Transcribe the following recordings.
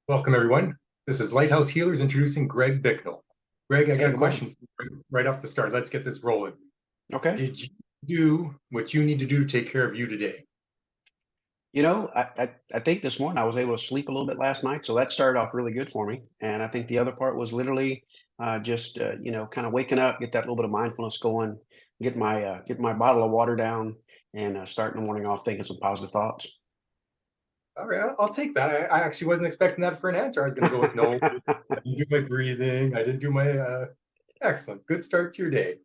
Welcome, everyone. This is Lighthouse Healers introducing Greg Bicknell. Greg, I Hey, got a good morning. question for you right off the start. Let's get this rolling. Okay. Did you do what you need to do to take care of you today? I think this morning I was able to sleep a little bit last night, so that started off really good for me. And I think the other part was literally just kind of waking up, get that little bit of mindfulness going, get my bottle of water down, and starting the morning off thinking some positive thoughts. All right, I'll take that. I actually wasn't expecting that for an answer. I was going to go with no. I didn't do my breathing. I didn't do my. Excellent. Good start to your day.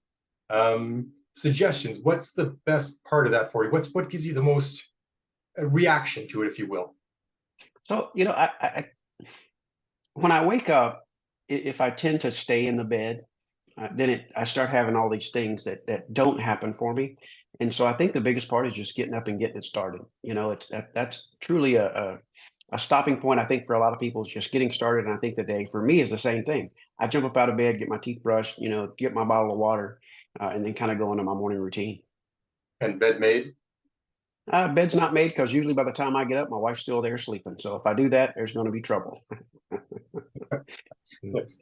Suggestions. What's the best part of that for you? What gives you the most reaction to it, if you will? So when I wake up, if I tend to stay in the bed, then I start having all these things that don't happen for me. And so I think the biggest part is just getting up and getting it started. That's truly a stopping point. I think for a lot of people is just getting started. And I think the day for me is the same thing. I jump up out of bed, get my teeth brushed, get my bottle of water, and then kind of go into my morning routine. And bed made. Bed's not made because usually by the time I get up, my wife's still there sleeping. So if I do that, there's going to be trouble.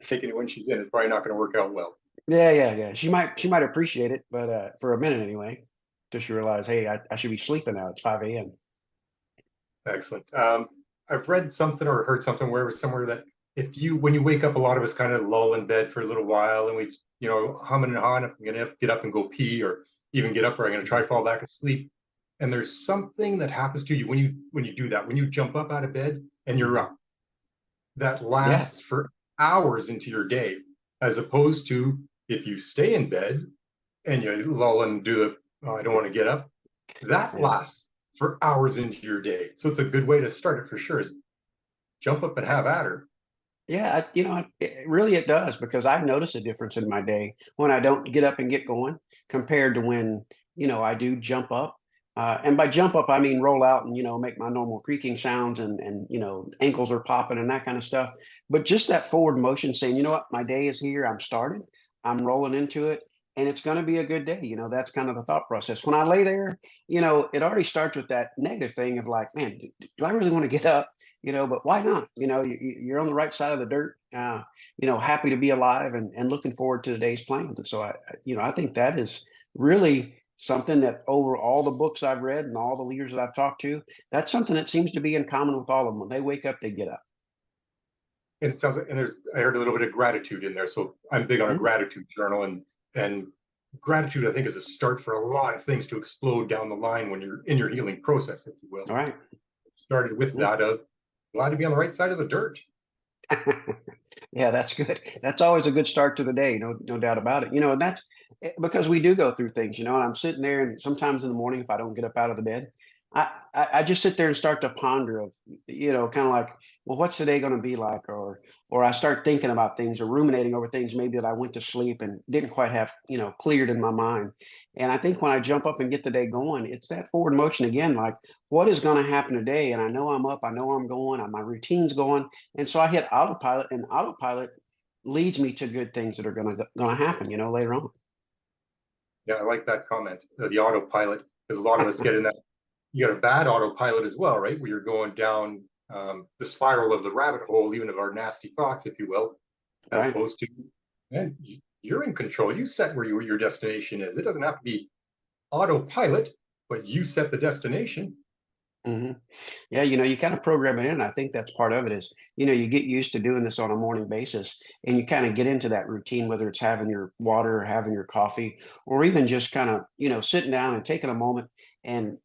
Taking it when she's in, it's probably not going to work out well. Yeah. She might appreciate it, but for a minute anyway, till she realized, hey, I should be sleeping now. It's 5 a.m. Excellent. I've read something or heard something where it was somewhere that if you, when you wake up, a lot of us kind of lull in bed for a little while and we, humming and hawing, if I'm going to get up and go pee or even get up or I'm going to try to fall back asleep. And there's something that happens to you when you do that, when you jump up out of bed and you're Hmm. up, that Yeah. lasts for hours into your day, as opposed to if you stay in bed and you lull and do the, oh, I don't want to get up, that Yeah. lasts for hours into your day. So it's a good way to start it for sure. Is jump up and have at her. Yeah, really it does because I notice a difference in my day when I don't get up and get going compared to when, I do jump up. And by jump up, I mean roll out and, make my normal creaking sounds and, ankles are popping and that kind of stuff. But just that forward motion saying, you know what, my day is here. I'm started. I'm rolling into it and it's going to be a good day. That's kind of the thought process. When I lay there, it already starts with that negative thing of like, man, do I really want to get up? But why not? You're on the right side of the dirt, happy to be alive and looking forward to today's plans. And so I think that is really something that over all the books I've read and all the leaders that I've talked to, that's something that seems to be in common with all of them. When they wake up, they get up. And it sounds like, and there's, I heard a little bit of gratitude in there. So I'm big on a Mhm. gratitude journal and gratitude, I think, is a start for a lot of things to explode down the line when you're in your healing process, if you will. All right. Started with Mhm. that of glad to be on the right side of the dirt. Yeah, that's good. That's always a good start to the day. No doubt about it. And that's because we do go through things, and I'm sitting there and sometimes in the morning, if I don't get up out of the bed, I just sit there and start to ponder of, kind of like, well, what's today going to be like? Or I start thinking about things or ruminating over things maybe that I went to sleep and didn't quite have, cleared in my mind. And I think when I jump up and get the day going, it's that forward motion again, like what is going to happen today? And I know I'm up, I know I'm going, my routine's going, and so I hit autopilot, and autopilot leads me to good things that are gonna happen, later on. Yeah, I like that comment. The autopilot, because a lot of us get in that. You got a bad autopilot as well, right? Where you're going down the spiral of the rabbit hole, even of our nasty thoughts, if you will, as Right. opposed to, man, you're in control. You set where your destination is. It doesn't have to be autopilot, but you set the destination. Hmm. Yeah, you kind of program it in. I think that's part of it is, you get used to doing this on a morning basis and you kind of get into that routine, whether it's having your water or having your coffee, or even just kind of, sitting down and taking a moment and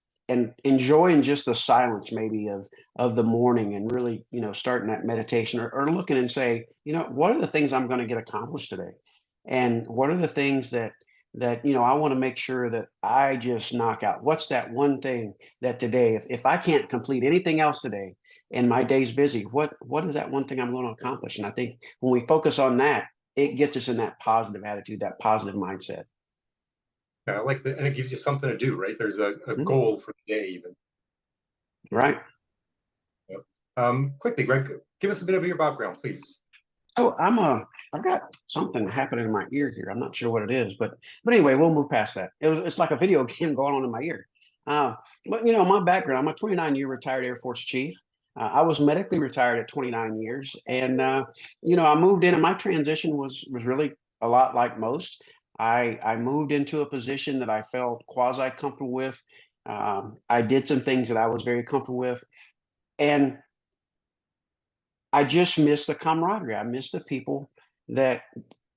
enjoying just the silence maybe of the morning and really, starting that meditation or looking and say, what are the things I'm going to get accomplished today? And what are the things that I want to make sure that I just knock out? What's that one thing that today, if I can't complete anything else today and my day's busy, what is that one thing I'm going to accomplish? And I think when we focus on that, it gets us in that positive attitude, that positive mindset. I like that, and it gives you something to do, right? There's a Mhm. goal for the day, even. Right. Yep. Quickly, Greg, give us a bit of your background, please. Oh, I've got something happening in my ear here. I'm not sure what it is, but anyway, we'll move past that. It's like a video game going on in my ear. Uh, but my background, I'm a 29-year retired Air Force chief. I was medically retired at 29 years, and I moved in, and my transition was really a lot like most. I moved into a position that I felt quasi comfortable with. I did some things that I was very comfortable with, and I just miss the camaraderie. I miss the people that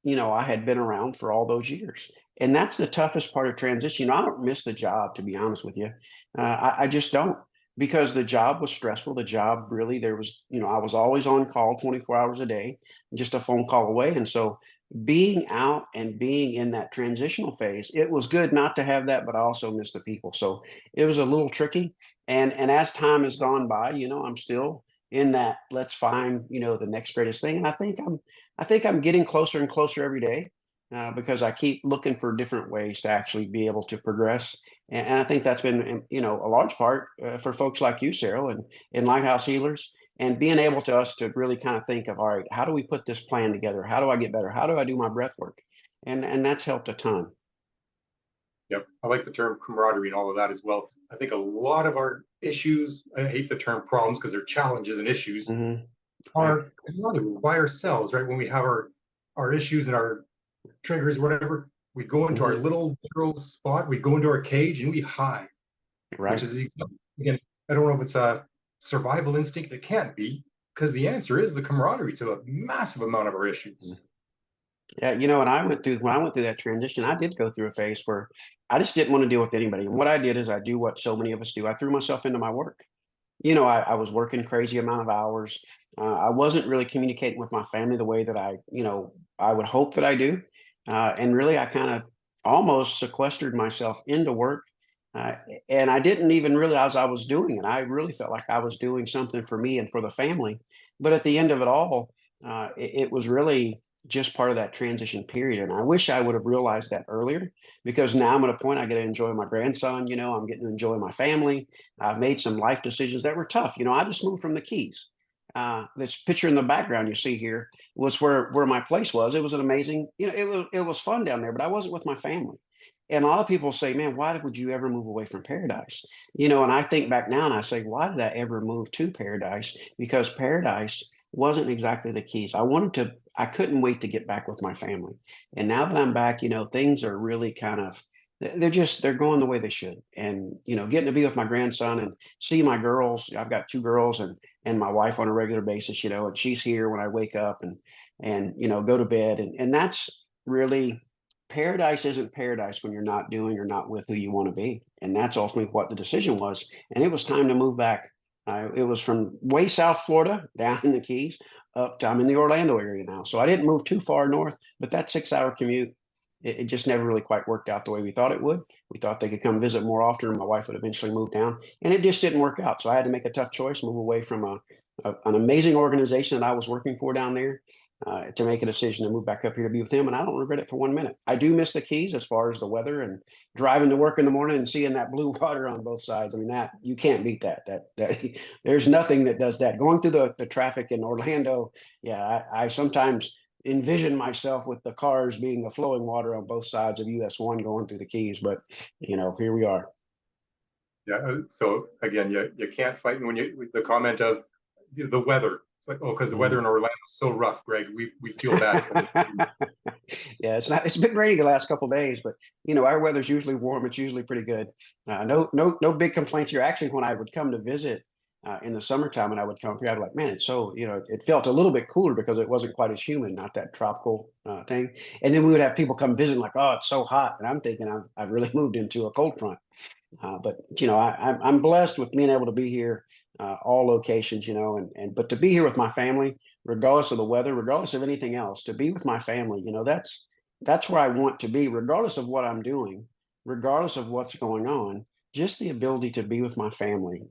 I had been around for all those years. And that's the toughest part of transition. I don't miss the job, to be honest with you. I just don't, because the job was stressful. The job really, there was, I was always on call 24 hours a day, just a phone call away. And so being out and being in that transitional phase, it was good not to have that, but I also miss the people. So it was a little tricky. And as time has gone by, I'm still in that let's find, the next greatest thing. And I think I'm getting closer and closer every day, because I keep looking for different ways to actually be able to progress. And I think that's been, a large part for folks like you, Sarah, and Lighthouse Healers, and being able to us to really kind of think of, all right, how do we put this plan together? How do I get better? How do I do my breath work? And that's helped a ton. Yep. I like the term camaraderie and all of that as well. I think a lot of our issues, I hate the term problems because they're challenges and issues, Hmm. Right. are by ourselves, right? When we have our issues and our triggers, whatever, we go into our Hmm. little spot, we go into our cage and we hide, which Right. is again, I don't know if it's a survival instinct. It can't be, because the answer is the camaraderie to a massive amount of our issues. Yeah, and when I went through that transition, I did go through a phase where I just didn't want to deal with anybody. And what I did is I do what so many of us do. I threw myself into my work. I was working crazy amount of hours. I wasn't really communicating with my family the way that I would hope that I do. And really, I kind of almost sequestered myself into work. Uh, and I didn't even realize I was doing it. I really felt like I was doing something for me and for the family. But at the end of it all, it was really just part of that transition period. And I wish I would have realized that earlier, because now I'm at a point I get to enjoy my grandson. I'm getting to enjoy my family. I've made some life decisions that were tough. I just moved from the Keys. This picture in the background you see here was where my place was. It was an amazing, it was fun down there, but I wasn't with my family. And a lot of people say, "Man, why would you ever move away from paradise?" And I think back now and I say, "Why did I ever move to paradise?" Because paradise wasn't exactly the Keys. I couldn't wait to get back with my family. And now that I'm back, things are really kind of they're going the way they should. And getting to be with my grandson and see my girls. I've got two girls and my wife on a regular basis, and she's here when I wake up and go to bed. And that's really, paradise isn't paradise when you're not doing or not with who you want to be. And that's ultimately what the decision was. And it was time to move back. It was from way South Florida down in the Keys up to, I'm in the Orlando area now. So I didn't move too far north, but that 6 hour commute, it just never really quite worked out the way we thought it would. We thought they could come visit more often. My wife would eventually move down, and it just didn't work out. So I had to make a tough choice, move away from an amazing organization that I was working for down there, to make a decision to move back up here to be with him. And I don't regret it for 1 minute. I do miss the Keys as far as the weather and driving to work in the morning and seeing that blue water on both sides. I mean, that you can't beat that. That there's nothing that does that. Going through the traffic in Orlando, yeah, I sometimes envision myself with the cars being the flowing water on both sides of US 1 going through the Keys. But here we are. Yeah. So again, you can't fight when the comment of the weather. It's like, oh, because the weather Mm. in Orlando is so rough, Greg. We feel bad for you. Yeah, it's been rainy the last couple of days, but our weather's usually warm. It's usually pretty good. No big complaints here. Actually, when I would come to visit in the summertime, and I would come here, I'd be like, man, it's so it felt a little bit cooler because it wasn't quite as humid, not that tropical thing. And then we would have people come visit, like, oh, it's so hot, and I'm thinking I've really moved into a cold front. But I'm blessed with being able to be here, all locations, and but to be here with my family, regardless of the weather, regardless of anything else, to be with my family, that's where I want to be, regardless of what I'm doing, regardless of what's going on. Just the ability to be with my family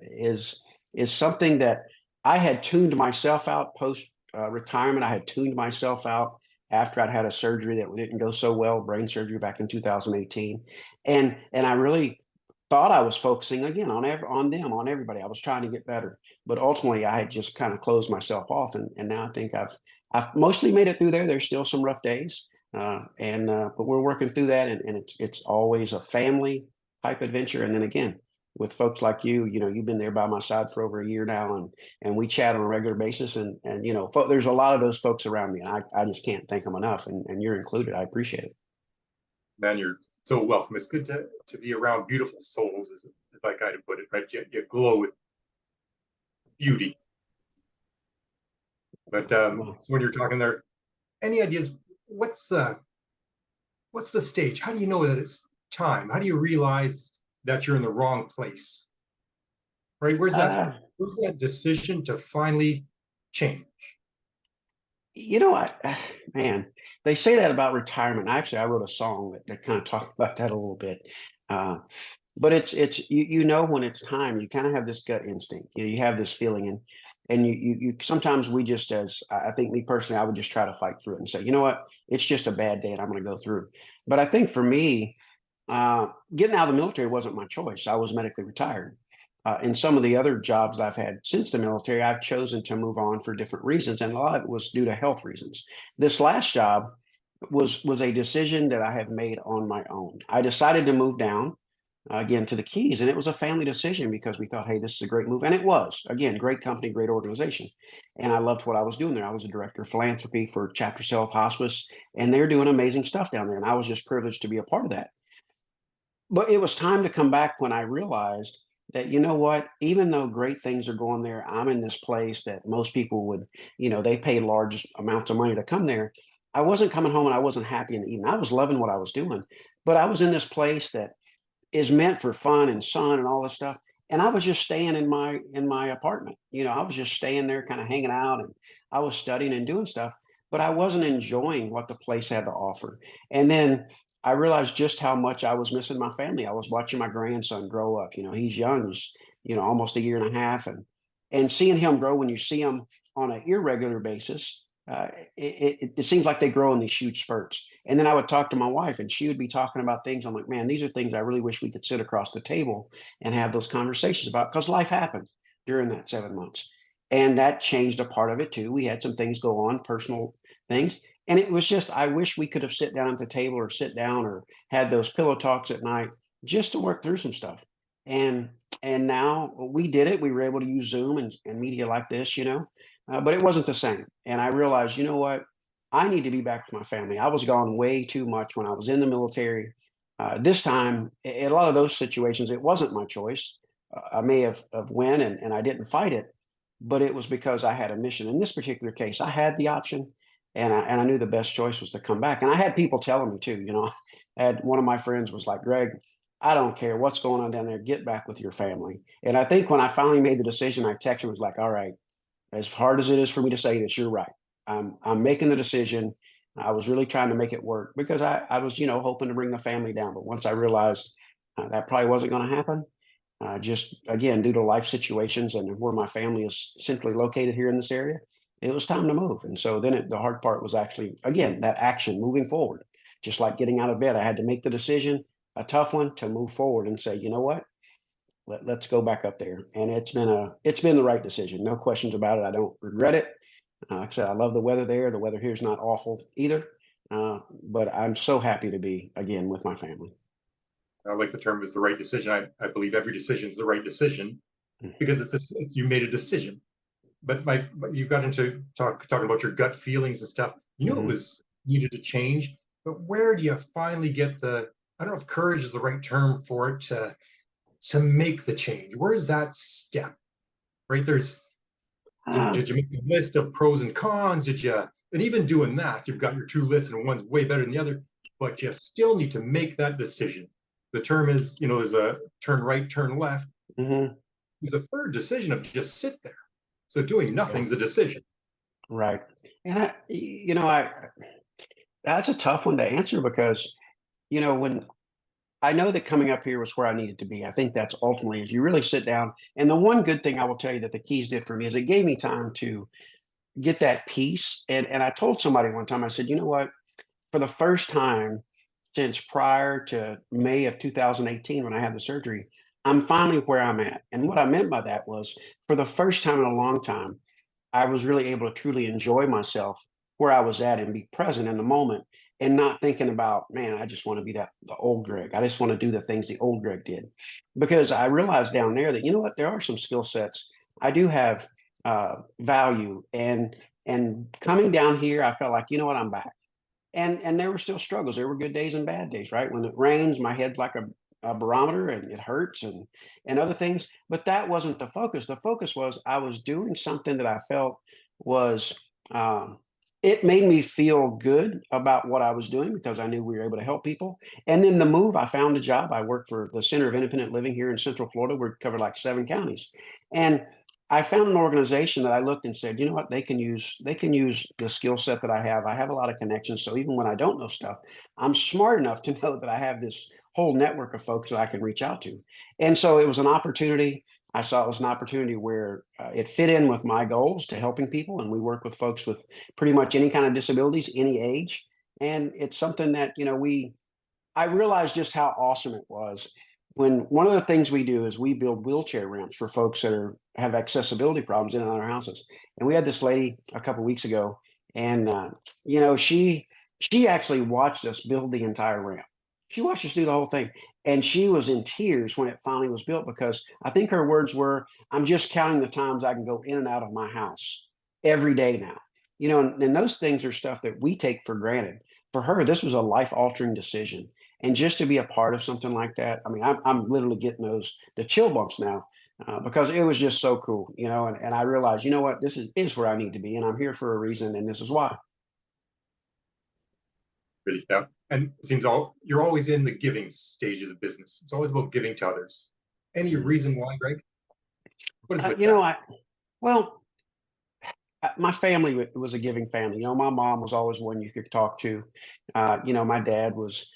is something that I had tuned myself out post retirement. I had tuned myself out after I'd had a surgery that didn't go so well, brain surgery back in 2018, and I really thought I was focusing again on them, on everybody. I was trying to get better, but ultimately I had just kind of closed myself off, and now I think I've mostly made it through there. There's still some rough days, and but we're working through that, and it's always a family type adventure. And then again, with folks like you. You've been there by my side for over a year now, and we chat on a regular basis. And there's a lot of those folks around me, and I just can't thank them enough. And you're included. I appreciate it. Man, you're so welcome. It's good to be around beautiful souls, as I kind of put it, right? You glow with beauty. But Well, so when you're talking there, any ideas? What's the what's the stage? How do you know that it's time? How do you realize that you're in the wrong place? Right? uh, Where's that decision to finally change? I man, they say that about retirement. Actually, I wrote a song that kind of talked about that a little bit. Uh, but it's when it's time. You kind of have this gut instinct. You have this feeling, and you sometimes we just as I think me personally, I would just try to fight through it and say, you know what, it's just a bad day, and I'm going to go through. But I think for me, getting out of the military wasn't my choice. I was medically retired. In some of the other jobs I've had since the military, I've chosen to move on for different reasons, and a lot of it was due to health reasons. This last job was a decision that I have made on my own. I decided to move down again to the Keys, and it was a family decision because we thought, hey, this is a great move, and it was. Again, great company, great organization, and I loved what I was doing there. I was a director of philanthropy for Chapter Self Hospice, and they're doing amazing stuff down there, and I was just privileged to be a part of that. But it was time to come back when I realized that, you know what, even though great things are going there, I'm in this place that most people would, they pay large amounts of money to come there. I wasn't coming home and I wasn't happy in the evening. I was loving what I was doing, but I was in this place that is meant for fun and sun and all this stuff. And I was just staying in my apartment. I was just staying there, kind of hanging out, and I was studying and doing stuff, but I wasn't enjoying what the place had to offer. And then I realized just how much I was missing my family. I was watching my grandson grow up. He's young, he's almost a year and a half, and seeing him grow when you see him on an irregular basis. It seems like they grow in these huge spurts. And then I would talk to my wife, and she would be talking about things. I'm like, man, these are things I really wish we could sit across the table and have those conversations about, because life happened during that 7 months. And that changed a part of it too. We had some things go on, personal things. And it was just, I wish we could have sit down at the table or sit down or had those pillow talks at night just to work through some stuff. And and now we did it. We were able to use Zoom and media like this. But it wasn't the same. And I realized, you know what? I need to be back with my family. I was gone way too much when I was in the military. This time, in a lot of those situations, it wasn't my choice. I may have win and I didn't fight it, but it was because I had a mission. In this particular case, I had the option, and I knew the best choice was to come back. And I had people telling me too. I had one of my friends was like, Greg, I don't care what's going on down there. Get back with your family. And I think when I finally made the decision, I texted him was like, all right, as hard as it is for me to say this, you're right. I'm making the decision. I was really trying to make it work because I was, hoping to bring the family down. But once I realized that probably wasn't going to happen, just again, due to life situations and where my family is centrally located here in this area, it was time to move. And so then the hard part was actually, again, that action moving forward. Just like getting out of bed, I had to make the decision, a tough one, to move forward and say, you know what? Let's go back up there. And it's been the right decision. No questions about it. I don't regret it. Like I said, I love the weather there. The weather here is not awful either. But I'm so happy to be again with my family. I like the term is the right decision. I believe every decision is the right decision because you made a decision. But you got into talking about your gut feelings and stuff. You knew it Mm-hmm. was needed to change, but where do you finally get the, I don't know if courage is the right term for it, to make the change? Where's that step? Right? Did you make a list of pros and cons? Did you, and even doing that, you've got your two lists and one's way better than the other, but you still need to make that decision. The term is, there's a turn right, turn left. Mm-hmm. There's a third decision of just sit there. So doing Yeah, nothing's a decision. right. And that's a tough one to answer because when I know that coming up here was where I needed to be. I think that's ultimately as you really sit down. And the one good thing I will tell you that the Keys did for me is it gave me time to get that peace. And I told somebody one time, I said, you know what? For the first time since prior to May of 2018, when I had the surgery, I'm finally where I'm at. And what I meant by that was for the first time in a long time, I was really able to truly enjoy myself where I was at and be present in the moment. and not thinking about, man, I just want to be the old Greg. I just want to do the things the old Greg did. Because I realized down there that, you know what, there are some skill sets I do have value. And coming down here, I felt like, you know what, I'm back. And there were still struggles. There were good days and bad days, right? When it rains, my head's like a barometer and it hurts and other things. But that wasn't the focus. The focus was I was doing something that I felt was it made me feel good about what I was doing because I knew we were able to help people. And then the move, I found a job. I worked for the Center of Independent Living here in Central Florida. We covered like 7 counties. And I found an organization that I looked and said, you know what, they can use the skill set that I have. I have a lot of connections. So even when I don't know stuff, I'm smart enough to know that I have this whole network of folks that I can reach out to. And so it was an opportunity. I saw it was an opportunity where it fit in with my goals to helping people. And we work with folks with pretty much any kind of disabilities, any age. And it's something that, I realized just how awesome it was when one of the things we do is we build wheelchair ramps for folks that have accessibility problems in and out of their houses. And we had this lady a couple of weeks ago, and she actually watched us build the entire ramp. She watched us do the whole thing, and she was in tears when it finally was built because I think her words were, "I'm just counting the times I can go in and out of my house every day now." And those things are stuff that we take for granted. For her, this was a life altering decision, and just to be a part of something like that, I mean, I'm literally getting the chill bumps now because it was just so cool, and I realized, you know what, this is where I need to be, and I'm here for a reason, and this is why. Really, yeah. And it seems you're always in the giving stages of business. It's always about giving to others. Any reason why, Greg? What is with You know, that? well, my family was a giving family. My mom was always one you could talk to. My dad was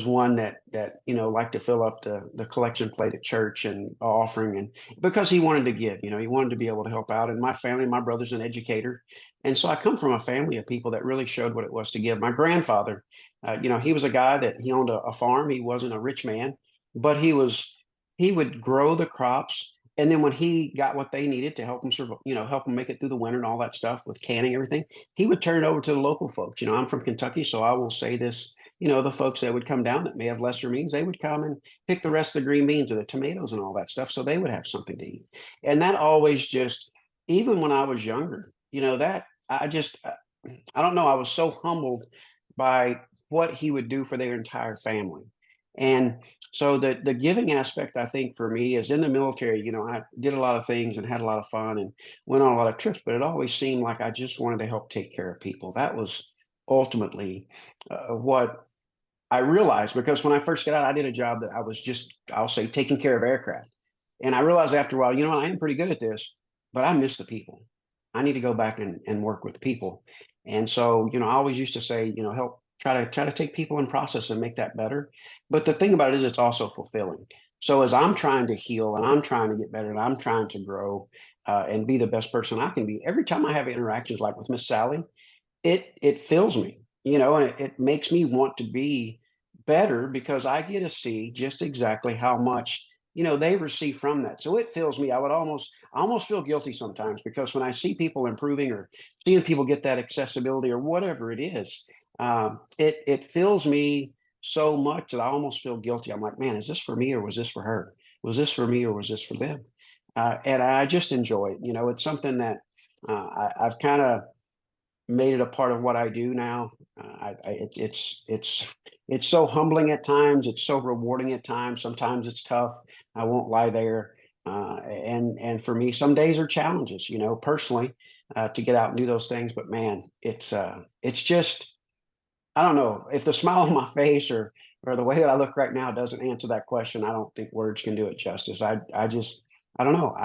one that liked to fill up the collection plate at church and offering, and because he wanted to give. He wanted to be able to help out. And my family, my brother's an educator, and so I come from a family of people that really showed what it was to give. My grandfather, he was a guy that he owned a farm. He wasn't a rich man, but he would grow the crops, and then when he got what they needed to help him survive, help him make it through the winter and all that stuff with canning everything, he would turn it over to the local folks. I'm from Kentucky, so I will say this. The folks that would come down that may have lesser means, they would come and pick the rest of the green beans or the tomatoes and all that stuff, so they would have something to eat. And that always just, even when I was younger, that I don't know, I was so humbled by what he would do for their entire family. And so the giving aspect, I think for me is in the military, I did a lot of things and had a lot of fun and went on a lot of trips, but it always seemed like I just wanted to help take care of people. That was ultimately what I realized, because when I first got out, I did a job that I was just, I'll say, taking care of aircraft. And I realized after a while, I am pretty good at this, but I miss the people. I need to go back and work with people. And so, I always used to say, help try to take people and process and make that better. But the thing about it is it's also fulfilling. So as I'm trying to heal and I'm trying to get better and I'm trying to grow and be the best person I can be, every time I have interactions like with Miss Sally, it fills me, and it makes me want to be better because I get to see just exactly how much they receive from that. So it fills me. I almost feel guilty sometimes because when I see people improving or seeing people get that accessibility or whatever it is, it fills me so much that I almost feel guilty. I'm like, man, is this for me or was this for her? Was this for me or was this for them? And I just enjoy it. It's something that I've kind of made it a part of what I do now. It's so humbling at times. It's so rewarding at times. Sometimes it's tough. I won't lie there. And for me, some days are challenges. Personally, to get out and do those things. But man, it's just, I don't know if the smile on my face or the way that I look right now doesn't answer that question. I don't think words can do it justice. I don't know.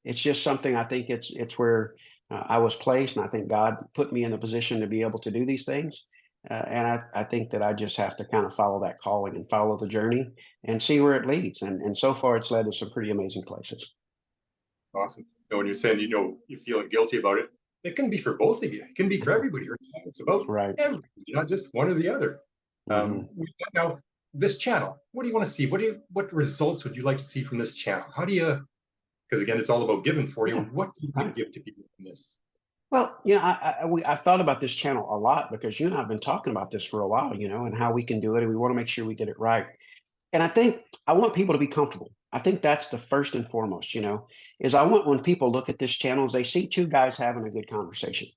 It's just something. I think it's where I was placed, and I think God put me in a position to be able to do these things. And I think that I just have to kind of follow that calling and follow the journey and see where it leads. And so far, it's led to some pretty amazing places. Awesome. When you're saying, you're feeling guilty about it, it can be for both of you. It can be for everybody. It's about Right. everybody, not just one or the other. Hmm. Now, this channel, what do you want to see? What results would you like to see from this channel? How do you, because again, it's all about giving for you. Yeah. What do you want Right. to give to people from this? Well, I've thought about this channel a lot because you and I have been talking about this for a while, and how we can do it, and we want to make sure we get it right. And I think I want people to be comfortable. I think that's the first and foremost, is I want when people look at this channel, is they see two guys having a good conversation.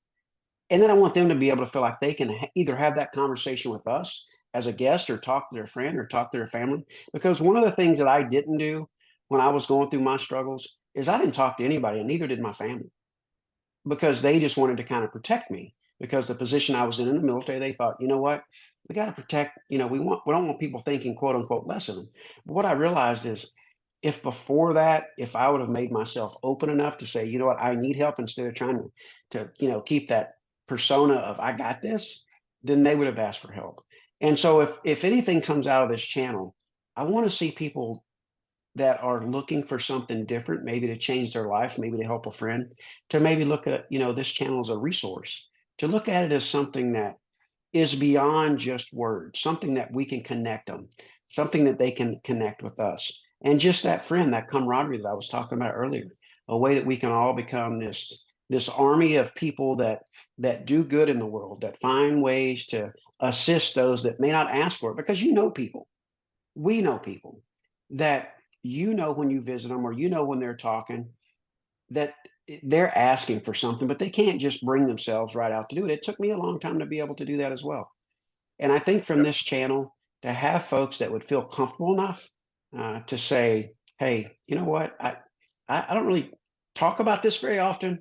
And then I want them to be able to feel like they can either have that conversation with us as a guest or talk to their friend or talk to their family. Because one of the things that I didn't do when I was going through my struggles is I didn't talk to anybody, and neither did my family, because they just wanted to kind of protect me because the position I was in the military, they thought, you know what, we got to protect, we don't want people thinking quote unquote less of them. But what I realized is if before that, if I would have made myself open enough to say, you know what, I need help instead of trying to keep that persona of I got this, then they would have asked for help. And so if anything comes out of this channel, I want to see people that are looking for something different, maybe to change their life, maybe to help a friend, to maybe look at, this channel as a resource, to look at it as something that is beyond just words, something that we can connect them, something that they can connect with us. And just that friend, that camaraderie that I was talking about earlier, a way that we can all become this army of people that do good in the world, that find ways to assist those that may not ask for it, because people, we know people that when you visit them, or when they're talking, that they're asking for something, but they can't just bring themselves right out to do it. It took me a long time to be able to do that as well. And I think from Yep. this channel, to have folks that would feel comfortable enough to say, hey, you know what? I don't really talk about this very often,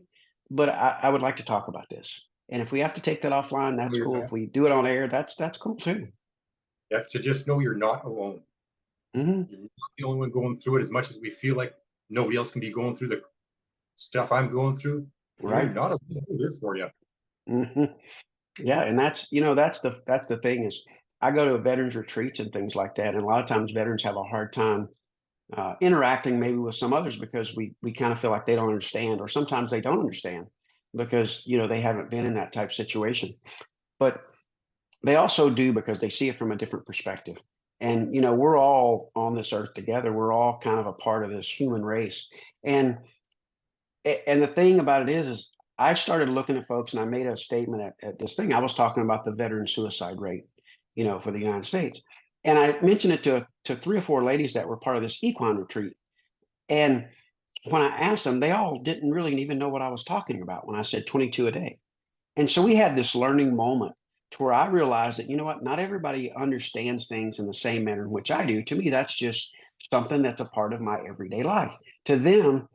but I would like to talk about this. And if we have to take that offline, No, that's you're cool. not. If we do it on air, that's cool too. Yeah, to just know you're not alone. Hmm. You're not the only one going through it. As much as we feel like nobody else can be going through the stuff I'm going through, you're Right. not alone. I'm here for you. Hmm. Yeah, and that's the thing is I go to veterans retreats and things like that, and a lot of times veterans have a hard time interacting maybe with some others because we kind of feel like they don't understand, or sometimes they don't understand because they haven't been in that type of situation. But they also do because they see it from a different perspective. And we're all on this earth together. We're all kind of a part of this human race. And and the thing about it is I started looking at folks, and I made a statement at this thing. I was talking about the veteran suicide rate, for the United States. And I mentioned it to three or four ladies that were part of this equine retreat. And when I asked them, they all didn't really even know what I was talking about when I said 22 a day. And so we had this learning moment to where I realized that, you know what, not everybody understands things in the same manner in which I do. To me, that's just something that's a part of my everyday life. To them,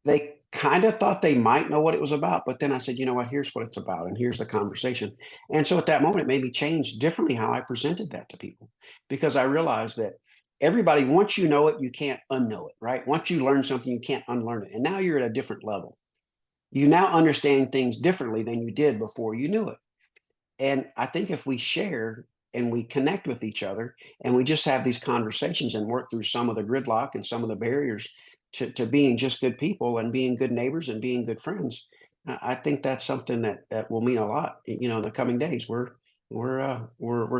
they kind of thought they might know what it was about, but then I said, you know what, here's what it's about, and here's the conversation. And so at that moment, it made me change differently how I presented that to people, because I realized that everybody, once you know it, you can't unknow it, right? Once you learn something, you can't unlearn it. And now you're at a different level. You now understand things differently than you did before you knew it. And I think if we share and we connect with each other and we just have these conversations and work through some of the gridlock and some of the barriers to being just good people and being good neighbors and being good friends, I think that's something that will mean a lot, in the coming days. We're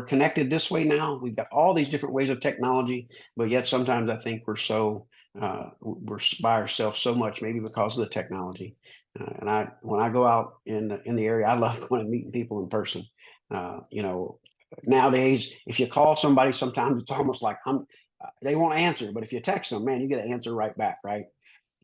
connected this way now. We've got all these different ways of technology, but yet sometimes I think we're by ourselves so much, maybe because of the technology. And when I go out in the area, I love going and meeting people in person. Uh, you know, Nowadays, if you call somebody, sometimes it's almost like they won't answer, but if you text them, man, you get an answer right back, right?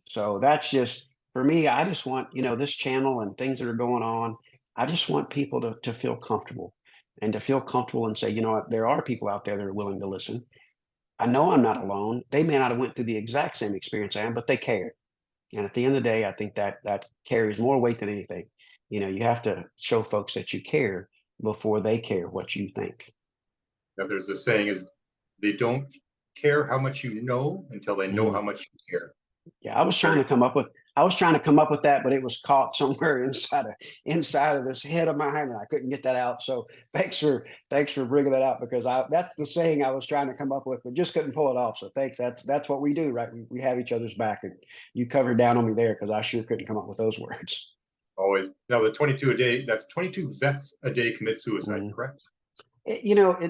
So that's just for me. I just want this channel and things that are going on. I just want people to feel comfortable, and to feel comfortable and say, you know what, there are people out there that are willing to listen. I know I'm not alone. They may not have went through the exact same experience I am, but they care. And at the end of the day, I think that carries more weight than anything. You have to show folks that you care before they care what you think. Now, there's a saying is they don't care how much you know until they know Mm. how much you care. Yeah, Very I was trying to come up with that, but it was caught somewhere inside of this head of mine, and I couldn't get that out. So thanks for bringing that out, because that's the saying I was trying to come up with, but just couldn't pull it off. So thanks. That's what we do, right? We have each other's back, and you covered down on me there because I sure couldn't come up with those words. always. Now, the 22 a day, that's 22 vets a day commit suicide, Mm. correct?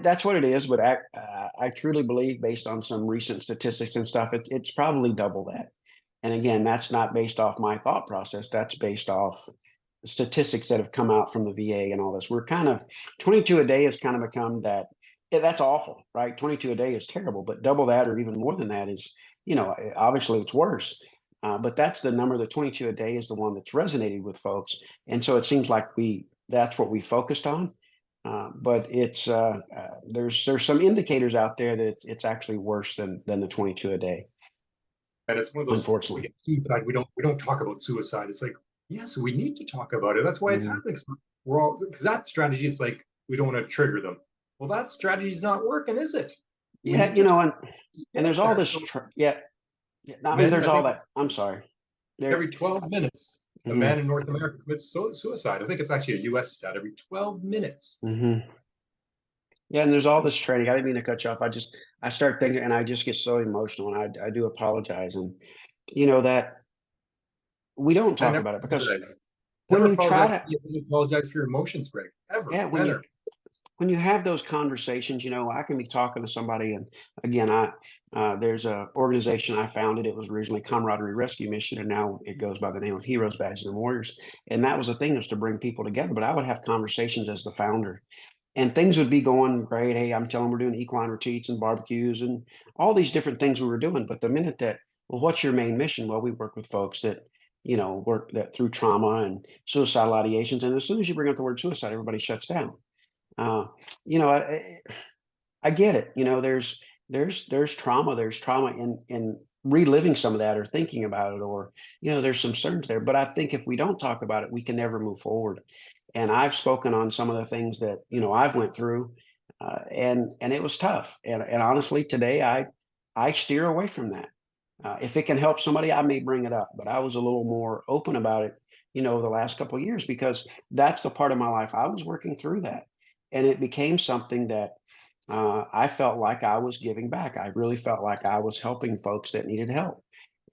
That's what it is, but I truly believe, based on some recent statistics and stuff, it's probably double that. And again, that's not based off my thought process. That's based off statistics that have come out from the VA and all this. We're kind of 22 a day has kind of become that. Yeah, that's awful, right? 22 a day is terrible, but double that or even more than that is, obviously it's worse. But that's the number. The 22 a day is the one that's resonated with folks, and so it seems like that's what we focused on. But there's some indicators out there that it's actually worse than the 22 a day, And it's one of those, we unfortunately. get suicide, we don't talk about suicide. It's like, yes, we need to talk about it. That's why it's Mhm. happening. We're all, because that strategy is like, we don't want to trigger them. Well, that strategy is not working, is it? We Yeah, need to talk and out there's all there. this. So Yeah, yeah, I mean, men, there's I all think that. it's I'm sorry. There. every 12 minutes, a Hmm. man in North America commits suicide. I think it's actually a US stat, every 12 minutes. Hmm. Yeah, and there's all this training. I didn't mean to cut you off. I start thinking, and I just get so emotional, and I do apologize, and that we don't I talk never about it because apologize. when Never you try apologize. to, You apologize for your emotions, Greg. Ever, yeah, ever. when you have those conversations, I can be talking to somebody, and again, there's a organization I founded. It was originally Camaraderie Rescue Mission, and now it goes by the name of Heroes, Badges, and Warriors. And that was the thing, was to bring people together. But I would have conversations as the founder, and things would be going great. Hey, I'm telling them we're doing equine retreats and barbecues and all these different things we were doing. But the minute that, well, what's your main mission? Well, we work with folks that, work that through trauma and suicidal ideations. And as soon as you bring up the word suicide, everybody shuts down. Uh, you know, I get it. There's trauma. There's trauma in reliving some of that or thinking about it, or there's some certainty there. But I think if we don't talk about it, we can never move forward. And I've spoken on some of the things that I've went through, and it was tough. And honestly, today I steer away from that. If it can help somebody, I may bring it up. But I was a little more open about it, the last couple of years, because that's the part of my life I was working through that, and it became something that I felt like I was giving back. I really felt like I was helping folks that needed help,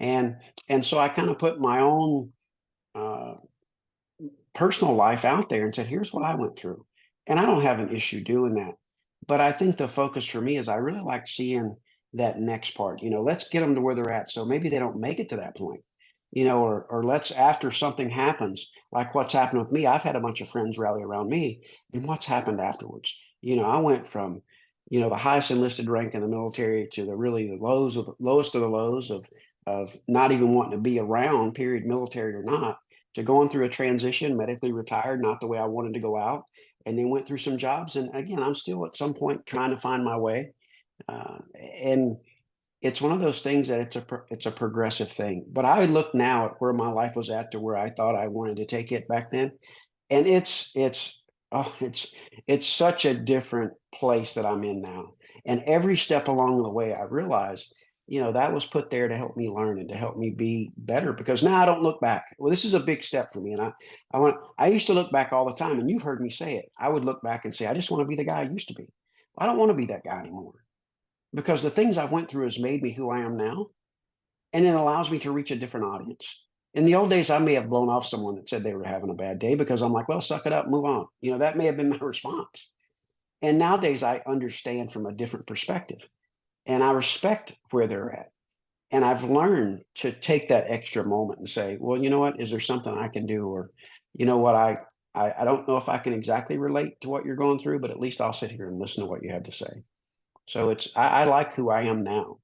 and and so I kind of put my own uh, personal life out there and said, "Here's what I went through," and I don't have an issue doing that. But I think the focus for me is I really like seeing that next part. Let's get them to where they're at, so maybe they don't make it to that point. Or let's, after something happens, like what's happened with me. I've had a bunch of friends rally around me, and what's happened afterwards. I went from the highest enlisted rank in the military to the lows of the lowest of the lows of not even wanting to be around, period, military or not, to going through a transition, medically retired, not the way I wanted to go out, and then went through some jobs. And again, I'm still at some point trying to find my way. And it's one of those things that it's a progressive thing. But I look now at where my life was at to where I thought I wanted to take it back then, and it's such a different place that I'm in now. And every step along the way, I realized, that was put there to help me learn and to help me be better. Because now I don't look back. Well, this is a big step for me, and I used to look back all the time, and you've heard me say it. I would look back and say, I just want to be the guy I used to be. I don't want to be that guy anymore, because the things I went through has made me who I am now, and it allows me to reach a different audience. In the old days, I may have blown off someone that said they were having a bad day because I'm like, well, suck it up, move on. That may have been my response. And nowadays, I understand from a different perspective, and I respect where they're at. And I've learned to take that extra moment and say, well, you know what? Is there something I can do? Or, you know what? I don't know if I can exactly relate to what you're going through, but at least I'll sit here and listen to what you have to say. So I like who I am now.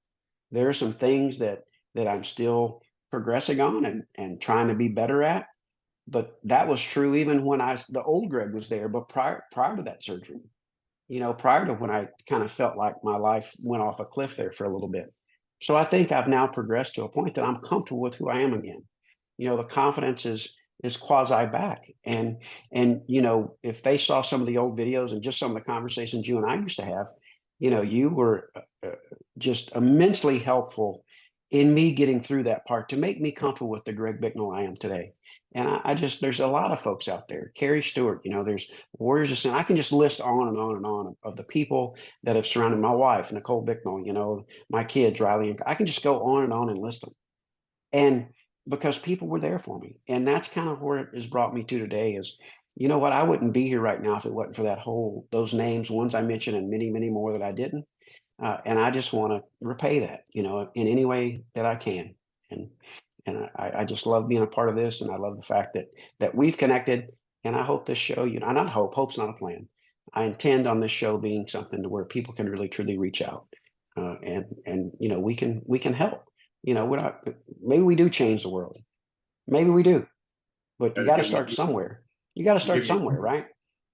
There are some things that I'm still progressing on and trying to be better at. But that was true even when the old Greg was there, but prior to that surgery, prior to when I kind of felt like my life went off a cliff there for a little bit. So I think I've now progressed to a point that I'm comfortable with who I am again. The confidence is quasi back. And if they saw some of the old videos and just some of the conversations you and I used to have, you were just immensely helpful in me getting through that part to make me comfortable with the Greg Bicknell I am today. And I just, there's a lot of folks out there. Carrie Stewart, there's Warriors of Sin. I can just list on and on and on of the people that have surrounded my wife, Nicole Bicknell, my kids, Riley, and I can just go on and list them. And because people were there for me. And that's kind of where it has brought me to today is, you know what, I wouldn't be here right now if it wasn't for those names, ones I mentioned, and many, many more that I didn't. And I just want to repay that, in any way that I can. And And I just love being a part of this, and I love the fact that we've connected. And I hope this show, not hope, hope's not a plan. I intend on this show being something to where people can really truly reach out, and we can help. We're not, maybe we do change the world, maybe we do, but you And got to give me start somewhere. You got to you give start me somewhere, right?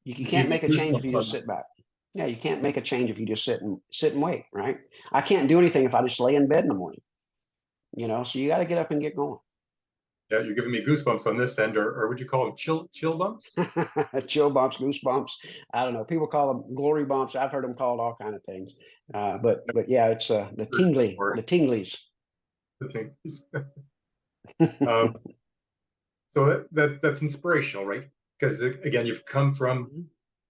You you give can't me make a change if you goosebumps just on sit back. Yeah, you can't make a change if you just sit and wait, right? I can't do anything if I just lay in bed in the morning. So you got to get up and get going. yeah, you're giving me goosebumps on this end, or would you call them chill bumps? Chill bumps, goosebumps. I don't know. People call them glory bumps. I've heard them called all kind of things. But yeah, it's Or the tinglies. the thing is, um, so that's inspirational, right? Because again, you've come from Mhm.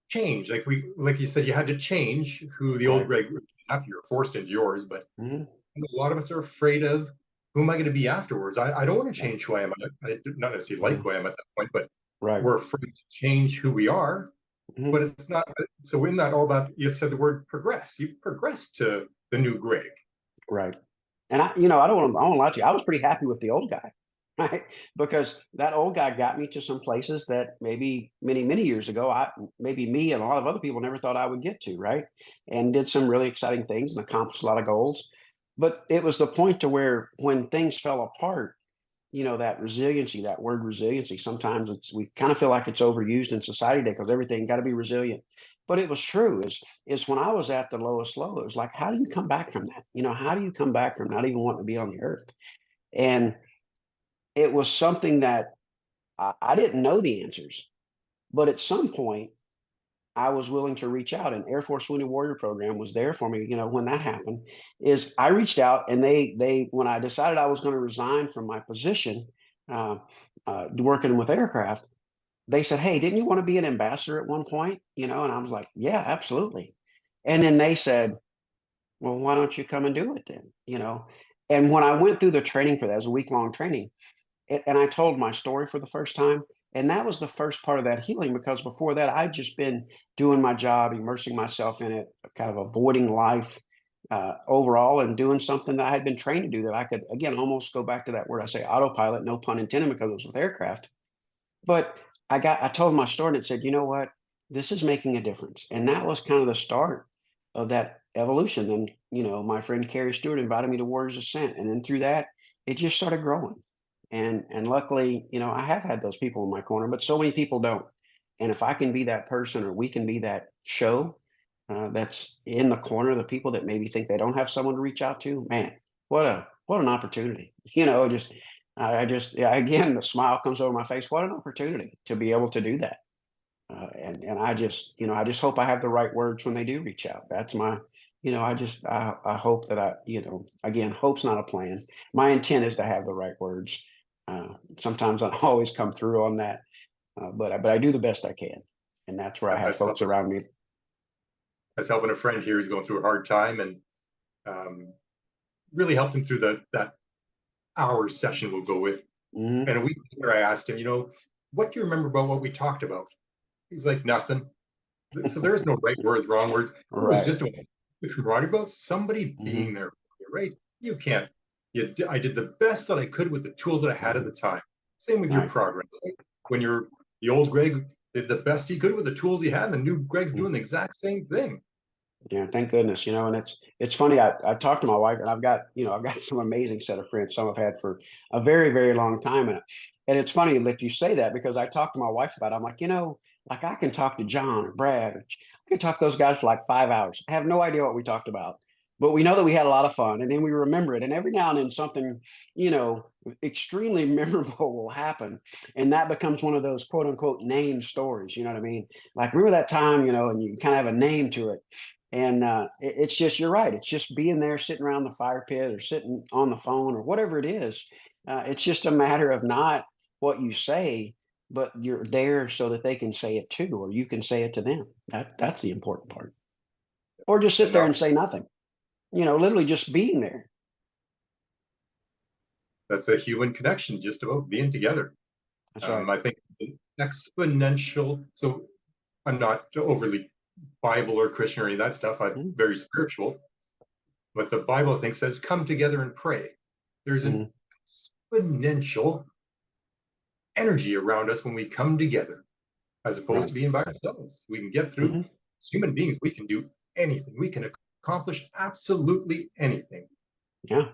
change. Like you said, you had to change who the old Right. Greg. After you're forced into yours, but Mhm. a lot of us are afraid of who am I going to be afterwards. I don't want to Right. change who I am. I not necessarily like Mhm. who I am at that point, but Right. we're afraid to change who we are. But Mhm. it's not. So in that, all that you said the word progress. You progress to the new Greg. Right. And I don't want to lie to you. I was pretty happy with the old guy, right? Because that old guy got me to some places that maybe many, many years ago, maybe me and a lot of other people never thought I would get to, right? And did some really exciting things and accomplished a lot of goals. But it was the point to where when things fell apart, that resiliency, that word resiliency, sometimes we kind of feel like it's overused in society today because everything got to be resilient. But it was true is when I was at the lowest low, it was like, how do you come back from that? How do you come back from not even wanting to be on the earth? And it was something that I didn't know the answers, but at some point I was willing to reach out, and Air Force Wounded Warrior Program was there for me. When that happened, is I reached out, and they when I decided I was going to resign from my position, uh, working with aircraft, they said, "Hey, didn't you want to be an ambassador at one point?" And I was like, "Yeah, absolutely." And then they said, "Well, why don't you come and do it then?" And when I went through the training for that, it was a week-long training, and I told my story for the first time. And that was the first part of that healing, because before that, I'd just been doing my job, immersing myself in it, kind of avoiding life overall, and doing something that I had been trained to do that I could, again, almost go back to that word I say autopilot, no pun intended, because it was with aircraft. But I told my story and it said, you know what? This is making a difference. And that was kind of the start of that evolution. Then, my friend Carrie Stewart invited me to Warriors Ascent. And then through that, it just started growing. And luckily, I have had those people in my corner, but so many people don't. And if I can be that person, or we can be that show that's in the corner of the people that maybe think they don't have someone to reach out to, man, what an opportunity. Just I just, yeah, again, the smile comes over my face. What an opportunity to be able to do that. And I just hope I have the right words when they do reach out. That's my, I hope that again, hope's not a plan. My intent is to have the right words. Sometimes I don't always come through on that, but I do the best I can, and that's where I have As folks around me. helping a friend here who's going through a hard time, and um, really helped him through that hour session we'll go with. Hmm. And a week later, I asked him, what do you remember about what we talked about? He's like, nothing. So there is no right words, wrong words. It was Right. just about the camaraderie, about somebody being Hmm. there for you, right? You can't. I did the best that I could with the tools that I had at Hmm. the time. Same with your Right. progress. Right? When you're the old Greg did the best he could with the tools he had, and the new Greg's doing the exact same thing. Yeah, thank goodness. And it's funny. I talked to my wife, and I've got some amazing set of friends. Some I've had for a very, very long time, and it's funny that you say that, because I talked to my wife about it. I'm like, like I can talk to John or Brad, I can talk to those guys for like 5 hours. I have no idea what we talked about, but we know that we had a lot of fun, and then we remember it. And every now and then something, you know, extremely memorable will happen, and that becomes one of those quote unquote name stories. You know what I mean? Like, remember that time, and you kind of have a name to it. And it's just, you're right. It's just being there, sitting around the fire pit, or sitting on the phone, or whatever it is. It's just a matter of not what you say, but you're there so that they can say it too, or you can say it to them. That's the important part. Or just sit And there and say nothing. Literally just being there. that's a human connection, just about being together. That's right. I think exponential. So I'm not overly Bible or Christian or any of that stuff. I'm Mhm. very spiritual. But the Bible, I think, says, come together and pray. There's an Mhm. exponential energy around us when we come together, as opposed Right. to being by ourselves. We can get through, Hmm. as human beings, we can do anything. We can accomplish absolutely anything. Yeah.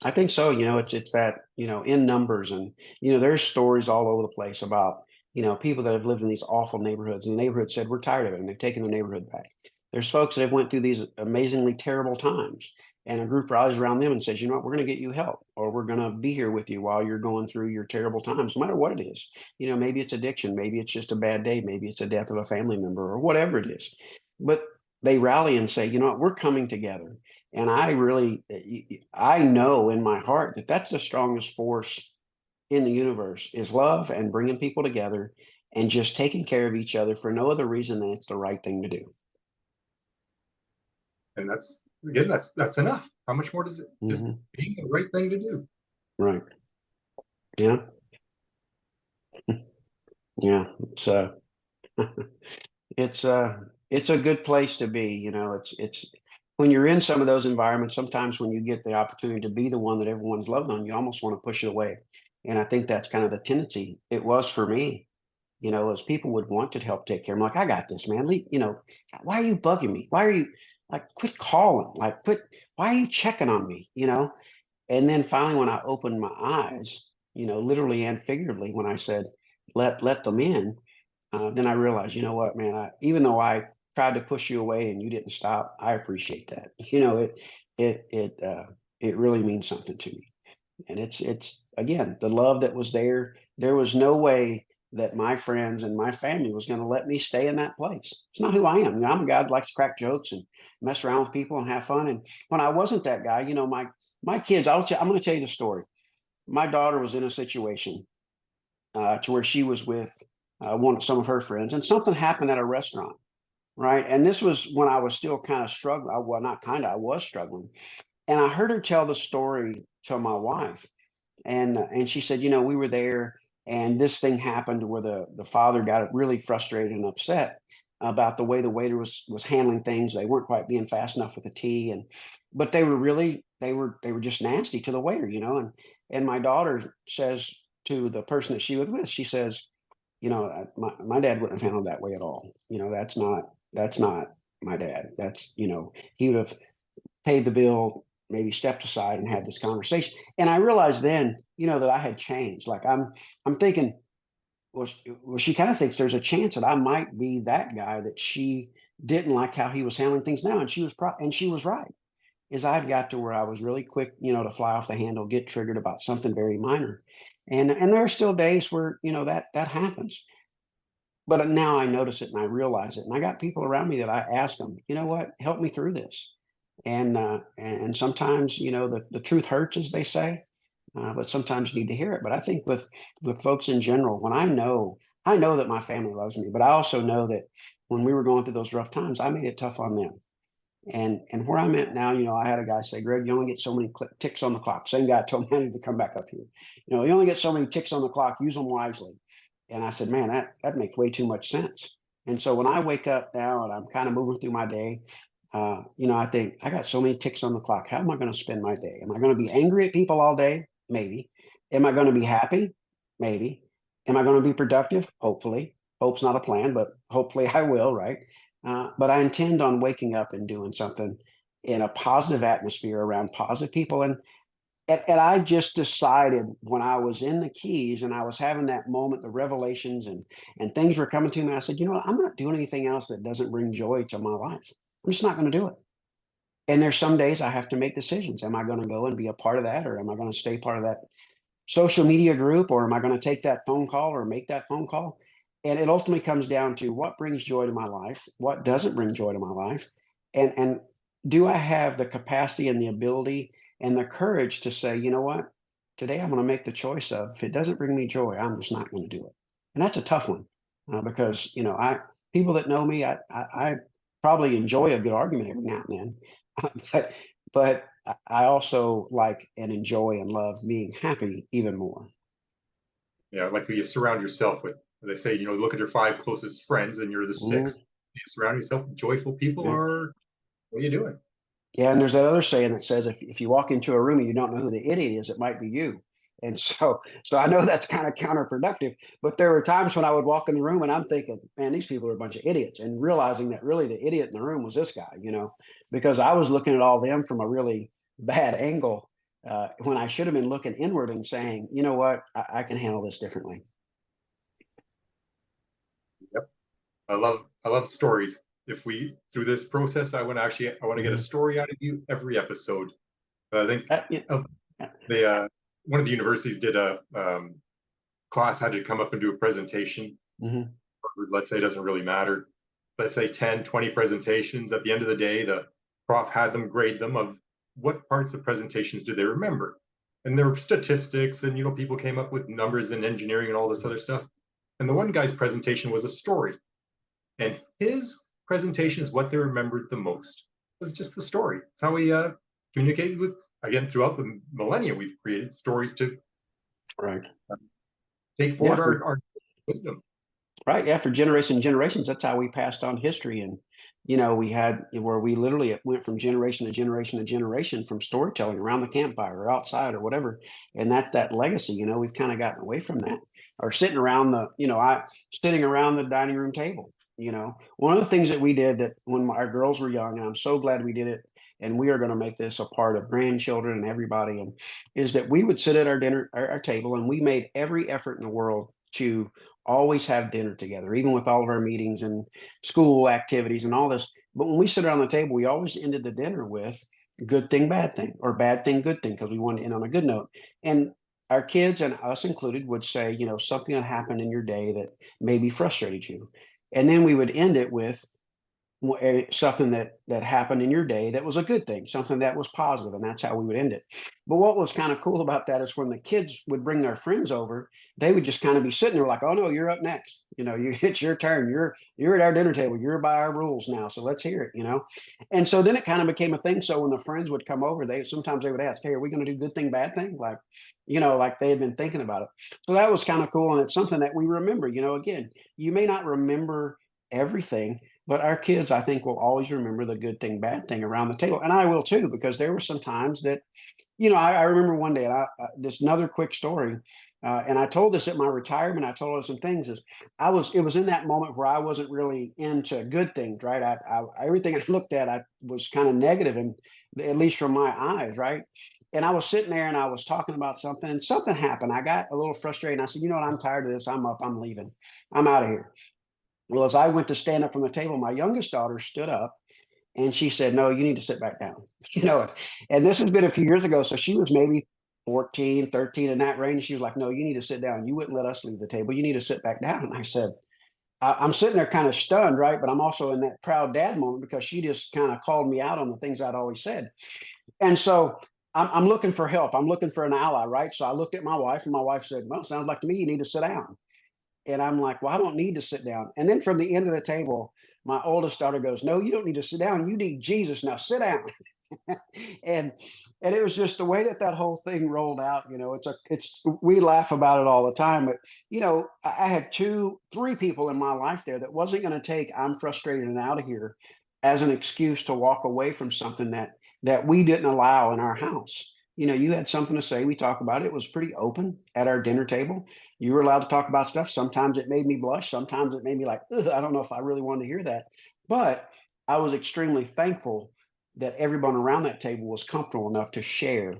I think so. It's that, in numbers, and there's stories all over the place about, people that have lived in these awful neighborhoods, and the neighborhood said, we're tired of it, and they've taken the neighborhood back. There's folks that have went through these amazingly terrible times, and a group rallies around them and says, you know what, we're going to get you help, or we're going to be here with you while you're going through your terrible times, no matter what it is. Maybe it's addiction, maybe it's just a bad day, maybe it's a death of a family member, or whatever it is. But they rally and say, you know what, we're coming together. And I really, I know in my heart that that's the strongest force in the universe is love and bringing people together and just taking care of each other for no other reason than it's the right thing to do. And that's, again, that's enough. How much more does it just Hmm. being the right thing to do? Right. Yeah. Yeah. So it's it's a good place to be. It's when you're in some of those environments, sometimes when you get the opportunity to be the one that everyone's loved on, you almost want to push it away. And I think that's kind of the tendency. It was for me, as people would want to help take care. I'm like, I got this, man. Why are you bugging me? Why are you like, quit calling? Like, why are you checking on me? And then finally, when I opened my eyes, literally and figuratively, when I said, let them in, then I realized, you know what, man, even though I tried to push you away and you didn't stop, I appreciate that. It, it, uh, it really means something to me. And it's again, the love that was there. There was no way that my friends and my family was going to let me stay in that place. It's not who I am. I'm a guy that likes to crack jokes and mess around with people and have fun. And when I wasn't that guy, my kids, I'm going to tell you the story. My daughter was in a situation to where she was with some of her friends, and something happened at a restaurant, right? And this was when I was still kind of struggling. Well, not kind of, I was struggling. And I heard her tell the story to my wife, and she said, we were there, and this thing happened where the father got really frustrated and upset about the way the waiter was handling things. They weren't quite being fast enough with the tea, but they were just nasty to the waiter, and my daughter says to the person that she was with, she says, my dad wouldn't have handled that way at all. That's not my dad. He would have paid the bill, maybe stepped aside and had this conversation. And I realized then, that I had changed. Like I'm thinking, well, she kind of thinks there's a chance that I might be that guy that she didn't like how he was handling things now. And she was right. Is I'd got to where I was really quick, to fly off the handle, get triggered about something very minor. And there are still days where, that happens. But now I notice it and I realize it. And I got people around me that I ask them, you know what, help me through this. And sometimes, the truth hurts, as they say, but sometimes you need to hear it. But I think with folks in general, when I know that my family loves me, but I also know that when we were going through those rough times, I made it tough on them. And where I'm at now, I had a guy say, Greg, you only get so many ticks on the clock. Same guy told me I need to come back up here. You only get so many ticks on the clock. Use them wisely. And I said, man, that makes way too much sense. And so when I wake up now and I'm kind of moving through my day, I think I got so many ticks on the clock. How am I going to spend my day? Am I going to be angry at people all day? Maybe. Am I going to be happy? Maybe. Am I going to be productive? Hopefully. Hope's not a plan, but hopefully I will, right? But I intend on waking up and doing something in a positive atmosphere around positive people. And I just decided when I was in the Keys and I was having that moment, the revelations and things were coming to me. I said, what? I'm not doing anything else that doesn't bring joy to my life. I'm just not going to do it. And there's some days I have to make decisions. Am I going to go and be a part of that, or am I going to stay part of that social media group, or am I going to take that phone call or make that phone call? And it ultimately comes down to what brings joy to my life, what doesn't bring joy to my life, and do I have the capacity and the ability and the courage to say, you know what, today I'm going to make the choice of if it doesn't bring me joy, I'm just not going to do it. And that's a tough one because I people that know me, I probably enjoy a good argument every now and then, but I also like and enjoy and love being happy even more. Yeah, like who you surround yourself with. They say, look at your five closest friends and you're the Mhm. sixth. You surround yourself with joyful people, Yeah. or what are you doing? Yeah. And there's that other saying that says if you walk into a room and you don't know who the idiot is, it might be you. And so I know that's kind of counterproductive, but there were times when I would walk in the room and I'm thinking, man, these people are a bunch of idiots, and realizing that really the idiot in the room was this guy, because I was looking at all them from a really bad angle, when I should have been looking inward and saying, you know what, I can handle this differently. Yep. I love stories. If we through this process, I want to get a Mhm. story out of you every episode. I think Yeah, of yeah. the one of the universities did a class had to come up and do a presentation. Mhm. Let's say it doesn't really matter. Let's say 10, 20 presentations. At the end of the day, the prof had them grade them of what parts of presentations do they remember. And there were statistics, and people came up with numbers in engineering and all this other stuff. And the one guy's presentation was a story. And his presentation is what they remembered the most. It was just the story. It's how we communicated with, again, throughout the millennia, we've created stories to Right. take Yeah, forward our wisdom. right. Yeah, for generations, that's how we passed on history. And we had where we literally it went from generation to generation to generation, from storytelling around the campfire or outside or whatever. And that legacy, we've kind of gotten away from that. Or sitting around sitting around the dining room table. One of the things that we did, that when our girls were young, and I'm so glad we did it, and we are going to make this a part of grandchildren and everybody, and is that we would sit at our table, and we made every effort in the world to always have dinner together, even with all of our meetings and school activities and all this. But when we sit around the table, we always ended the dinner with good thing, bad thing, or bad thing, good thing, because we wanted to end on a good note. And our kids, and us included, would say, something that happened in your day that maybe frustrated you. And then we would end it with something that happened in your day that was a good thing, something that was positive, and that's how we would end it. But what was kind of cool about that is when the kids would bring their friends over, they would just kind of be sitting there like, "Oh no, you're up next. It's your turn. You're at our dinner table. You're by our rules now, so let's hear it." And so then it kind of became a thing. So when the friends would come over, they would ask, "Hey, are we going to do good thing, bad thing?" Like they had been thinking about it. So that was kind of cool, and it's something that we remember. Again, you may not remember everything, but our kids, I think, will always remember the good thing, bad thing around the table. And I will too, because there were some times that, I remember one day, and this another quick story, and I told this at my retirement. I told her some things. It was in that moment where I wasn't really into good things, right? Everything I looked at, I was kind of negative, and at least from my eyes, right? And I was sitting there and I was talking about something, and something happened. I got a little frustrated. And I said, you know what? I'm tired of this. I'm up. I'm leaving. I'm out of here. Well, as I went to stand up from the table, my youngest daughter stood up and she said, "No, you need to sit back down." You know, and this has been a few years ago. So she was maybe 14, 13 in that range. She was like, "No, you need to sit down. You wouldn't let us leave the table. You need to sit back down." And I said, I'm sitting there kind of stunned, right? But I'm also in that proud dad moment because she just kind of called me out on the things I'd always said. And so I'm looking for help. I'm looking for an ally, right? So I looked at my wife, and my wife said, "Well, sounds like to me you need to sit down." And I'm like, "Well, I don't need to sit down." And then from the end of the table, my oldest daughter goes, "No, you don't need to sit down. You need Jesus. Now sit down." and and it was just the way that whole thing rolled out. It's we laugh about it all the time, but I had three people in my life there that wasn't going to take "I'm frustrated and out of here" as an excuse to walk away from something that we didn't allow in our house. You had something to say. We talked about it. It was pretty open at our dinner table. You were allowed to talk about stuff. Sometimes it made me blush. Sometimes it made me like, "Ugh, I don't know if I really wanted to hear that." But I was extremely thankful that everyone around that table was comfortable enough to share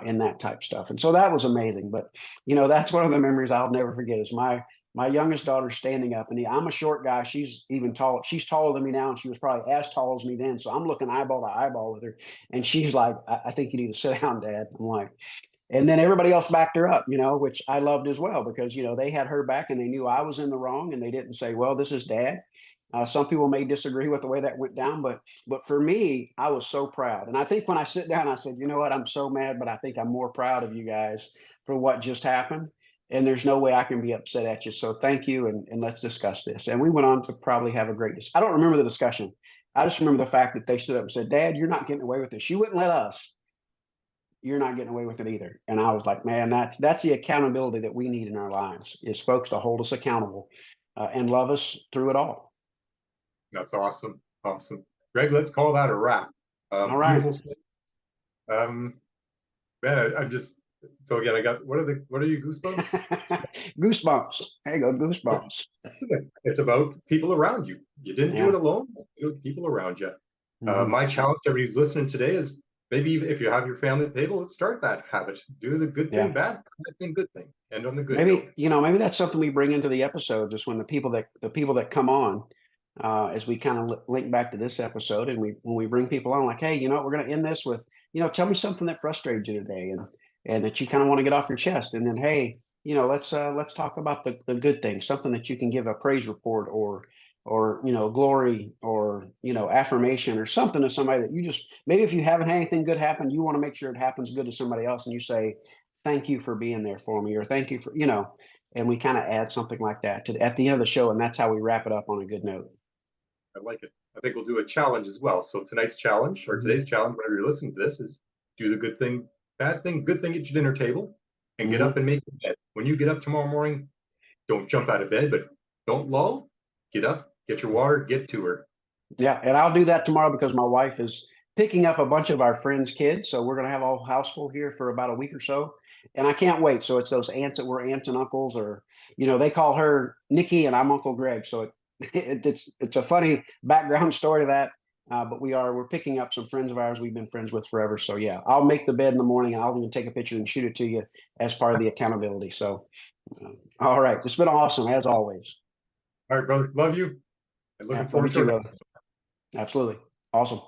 in that type stuff. And so that was amazing. But that's one of the memories I'll never forget is my youngest daughter standing up, and I'm a short guy. She's even tall. She's taller than me now, and she was probably as tall as me then. So I'm looking eyeball to eyeball with her, and she's like, I think you need to sit down, Dad." I'm like, and then everybody else backed her up, which I loved as well, because they had her back and they knew I was in the wrong, and they didn't say, "Well, this is Dad." Some people may disagree with the way that went down, but for me, I was so proud. And I think when I sit down, I said, "You know what? I'm so mad, but I think I'm more proud of you guys for what just happened. And there's no way I can be upset at you. So thank you, and let's discuss this." And we went on to probably have a great I don't remember the discussion. I just remember the fact that they stood up and said, "Dad, you're not getting away with this. You wouldn't let us. You're not getting away with it either." And I was like, man, that's the accountability that we need in our lives, is folks to hold us accountable and love us through it all. That's awesome. Awesome. Greg, let's call that a wrap. All right. Beautiful. Um, man, I'm just So again, I got what are you goosebumps? Goosebumps. There you go, goosebumps. It's about people around you. You didn't do it Yeah. alone. Do it with people around you. Hmm. My challenge to everybody who's listening today is maybe if you have your family at the table, let's start that habit. Do the good thing, Yeah. bad thing, good thing. End on the good note. Maybe, maybe that's something we bring into the episode, just when the people that come on, as we kind of link back to this episode, and when we bring people on, like, hey, we're going to end this with, tell me something that frustrated you today, and that you kind of want to get off your chest, and then, hey, let's talk about the good things, something that you can give a praise report, or glory, or affirmation, or something to somebody that you just, maybe if you haven't had anything good happen, you want to make sure it happens good to somebody else, and you say, thank you for being there for me, or thank you for, and we kind of add something like that to at the end of the show, and that's how we wrap it up on a good note. I like it. I think we'll do a challenge as well. So tonight's challenge or Hmm. today's challenge, whenever you're listening to this, is do the good thing, bad thing, good thing at your dinner table, and get up Hmm. and make your bed. When you get up tomorrow morning, don't jump out of bed, but don't lull. Get up, get your water, get to her. Yeah, and I'll do that tomorrow because my wife is picking up a bunch of our friends' kids, so we're going to have a whole house full here for about a week or so, and I can't wait. So it's those aunts that were aunts and uncles, or they call her Nikki and I'm Uncle Greg. So it's a funny background story to that. But we're picking up some friends of ours we've been friends with forever. So yeah, I'll make the bed in the morning, and I'll even take a picture and shoot it to you as part of the accountability. So all right, it's been awesome as always. All right, brother. Love you and Yeah, looking love you forward to too, our brother. next. Absolutely awesome.